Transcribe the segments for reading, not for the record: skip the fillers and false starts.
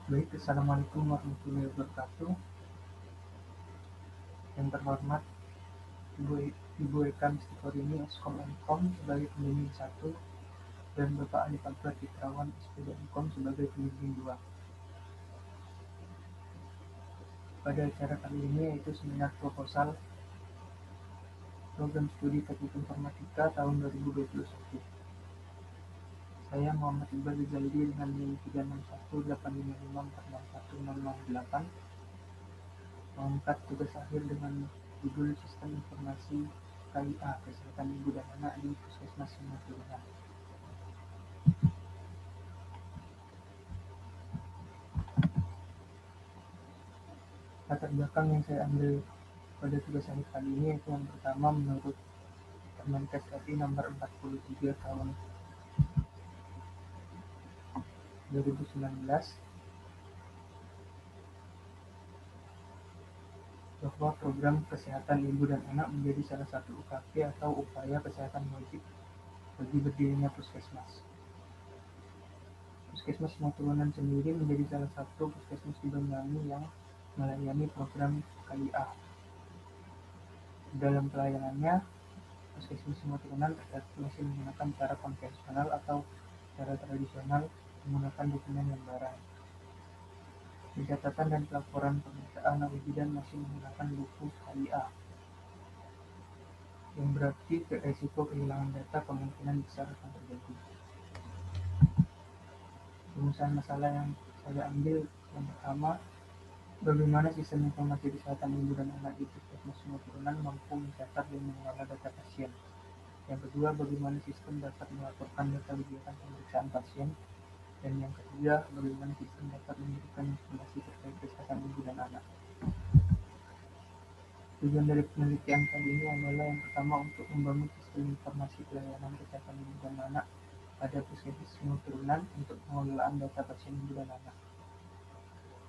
Baik, Assalamualaikum warahmatullahi wabarakatuh. Yang terhormat Ibu Eka Mistiforini Eskom Mkom sebagai pembimbing 1 dan Bapak Alif Akbar Fitrawan SPD Mkom sebagai pembimbing 2. Pada acara kali ini yaitu seminar proposal program studi teknik informatika tahun 2021. Saya Muhammad Iqbal Rizaldi dengan NIM 36185546108 mengangkat tugas akhir dengan judul Sistem Informasi KIA Kesehatan Ibu dan Anak di Puskesmas Semua Turunan. Latar belakang yang saya ambil pada tugas akhir kali ini yaitu yang pertama, menurut Permenkes RI nomor 43 tahun 2019 bahwa program kesehatan ibu dan anak menjadi salah satu UKP atau upaya kesehatan wajib bagi berdirinya puskesmas. Puskesmas Semua Turunan sendiri menjadi salah satu puskesmas di Banyuwangi yang melayani program KIA. Dalam pelayanannya, puskesmas Semua Turunan tercatat masih menggunakan cara konvensional atau cara tradisional menggunakan dokumen lembaran. Pencatatan dan pelaporan pemeriksaan oleh bidan masih menggunakan buku KIA, yang berarti resiko kehilangan data kemungkinan besar akan terjadi. Rumusan masalah yang saya ambil yang pertama, bagaimana sistem informasi kesehatan ibu dan anak di puskesmas Semua Turunan mampu mencatat dan mengelola data pasien. Yang kedua, bagaimana sistem dapat melaporkan data kegiatan pemeriksaan pasien. Dan yang ketiga, bagaimana sistem dapat memberikan informasi terkait kesehatan ibu dan anak. Tujuan dari penelitian kali ini adalah yang pertama untuk membangun sistem informasi pelayanan kesehatan ibu dan anak pada puskesmas Semua Turunan untuk pengelolaan data pasien ibu dan anak.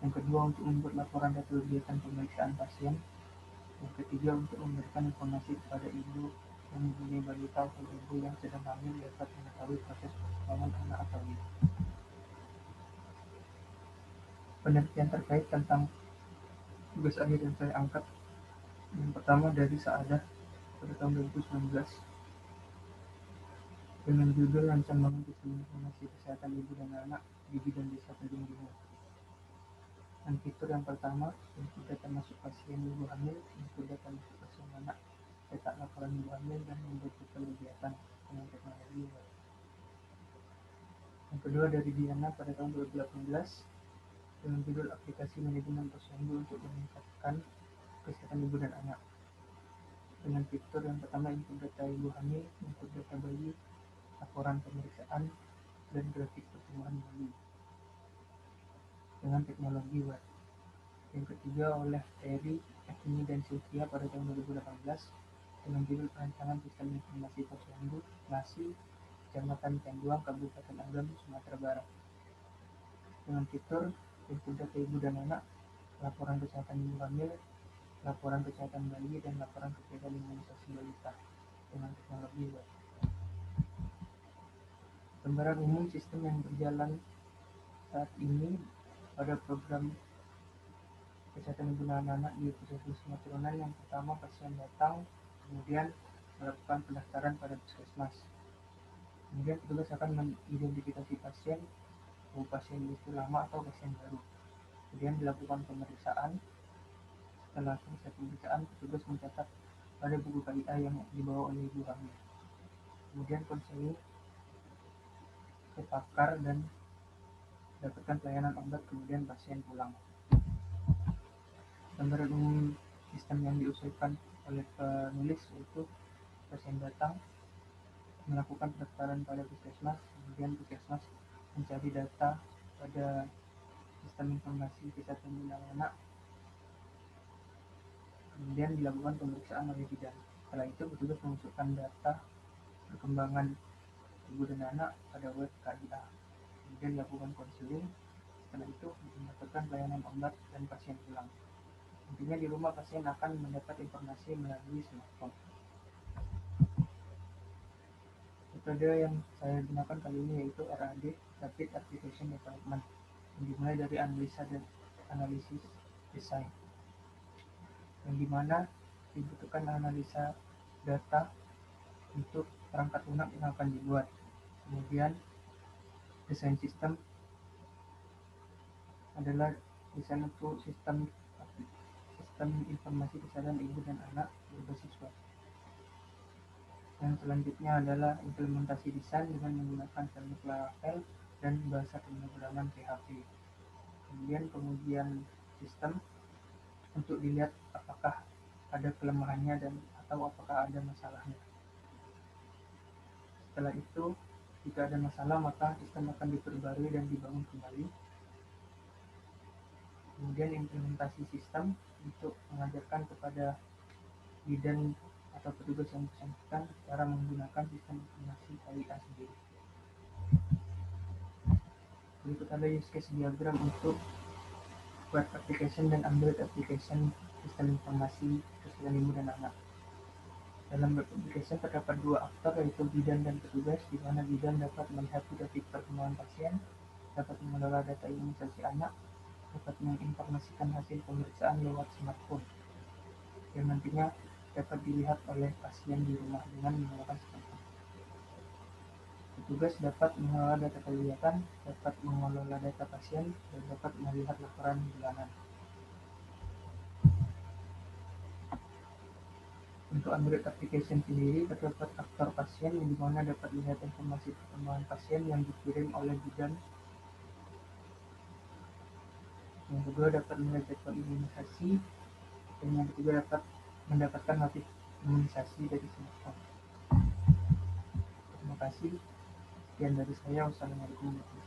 Yang kedua, untuk membuat laporan data kegiatan pemeriksaan pasien. Yang ketiga, untuk memberikan informasi kepada ibu yang mempunyai balita atau ibu yang sedang hamil dapat mengetahui proses perkembangan anak atau ibu. Penelitian terkait tentang tugas akhir yang saya angkat yang pertama dari Saadah pada tahun 2019 dengan judul Rancang Bangun Sistem Informasi Kesehatan Ibu dan Anak di Bidang Desa Tanjung Bingung. Dan fitur yang pertama, input data masuk pasien ibu hamil, input data masuk pasien anak, cetak laporan ibu hamil, dan membuat jadwal kegiatan dengan teknologi web. Yang kedua dari Diana pada tahun 2018 dengan judul Aplikasi Manajemen Posyandu untuk meningkatkan kesehatan ibu dan anak. Dengan fitur yang pertama, input data ibu hamil, input data bayi, laporan pemeriksaan, dan grafik pertumbuhan bayi dengan teknologi web. Yang ketiga oleh Terry, Agni, dan Sylvia pada tahun 2018 dengan judul Perancangan Sistem Informasi Posyandu Lasi, Kecamatan Canduang, Kabupaten Agam, Sumatera Barat. Dengan fitur input data ibu dan anak, laporan kesehatan ibu hamil, laporan kesehatan bayi, dan laporan kegiatan imunisasi balita dengan teknologi web. Gambaran umum sistem yang berjalan saat ini pada program kesehatan ibu dan anak di puskesmas Semua Turunan. Yang pertama, pasien datang, kemudian melakukan pendaftaran pada puskesmas. Kemudian petugas akan mengidentifikasi pasien, pasien itu lama atau pasien baru. Kemudian dilakukan pemeriksaan. Setelah selesai pemeriksaan, petugas mencatat pada buku KIA yang dibawa oleh ibu hamil. Kemudian konseling ke pakar dan dapatkan pelayanan obat, kemudian pasien pulang. Gambaran umum sistem yang diusulkan oleh penulis yaitu pasien datang, melakukan pendaftaran pada puskesmas, kemudian puskesmas mencari data pada sistem informasi kesehatan ibu dan anak, kemudian dilakukan pemeriksaan oleh bidan. Setelah itu petugas memasukkan data perkembangan ibu dan anak pada web KIA, kemudian dilakukan konseling. Setelah itu mendapatkan pelayanan obat dan pasien pulang. Intinya di rumah pasien akan mendapat informasi melalui smartphone. Metode yang saya gunakan kali ini yaitu RAD, Rapid Application Development. yang dimulai dari analisa dan analisis desain, yang dimana dibutuhkan analisa data untuk perangkat lunak yang akan dibuat. Kemudian desain sistem adalah desain untuk sistem informasi kesehatan ibu dan anak berbasis web. Yang selanjutnya adalah implementasi desain dengan menggunakan teknik Laravel dan bahasa pemrograman PHP. Kemudian pengujian sistem untuk dilihat apakah ada kelemahannya dan atau apakah ada masalahnya. Setelah itu, jika ada masalah maka sistem akan diperbarui dan dibangun kembali. Kemudian implementasi sistem untuk mengajarkan kepada bidan atau petugas yang bersangkutan cara menggunakan sistem informasi KIA sendiri. Berikut ada use case diagram untuk web application dan Android application sistem informasi kesehatan ibu dan anak. Dalam web application terdapat dua aktor, yaitu bidan dan petugas, di mana bidan dapat melihat grafik perkembangan pasien, dapat mengelola data imunisasi anak, dapat menginformasikan hasil pemeriksaan lewat smartphone, yang nantinya dapat dilihat oleh pasien di rumah dengan menggunakan smartphone. Petugas dapat mengelola data kegiatan, dapat mengelola data pasien, dan dapat melihat laporan bulanan. Untuk Android application sendiri terdapat aktor pasien, yang dimana dapat melihat informasi perkembangan pasien yang dikirim oleh bidan. Yang kedua dapat melihat jadwal imunisasi, dan yang ketiga dapat mendapatkan notif imunisasi dari smartphone. Terima kasih. Sekian dari saya. Wassalamualaikum warahmatullahi wabarakatuh.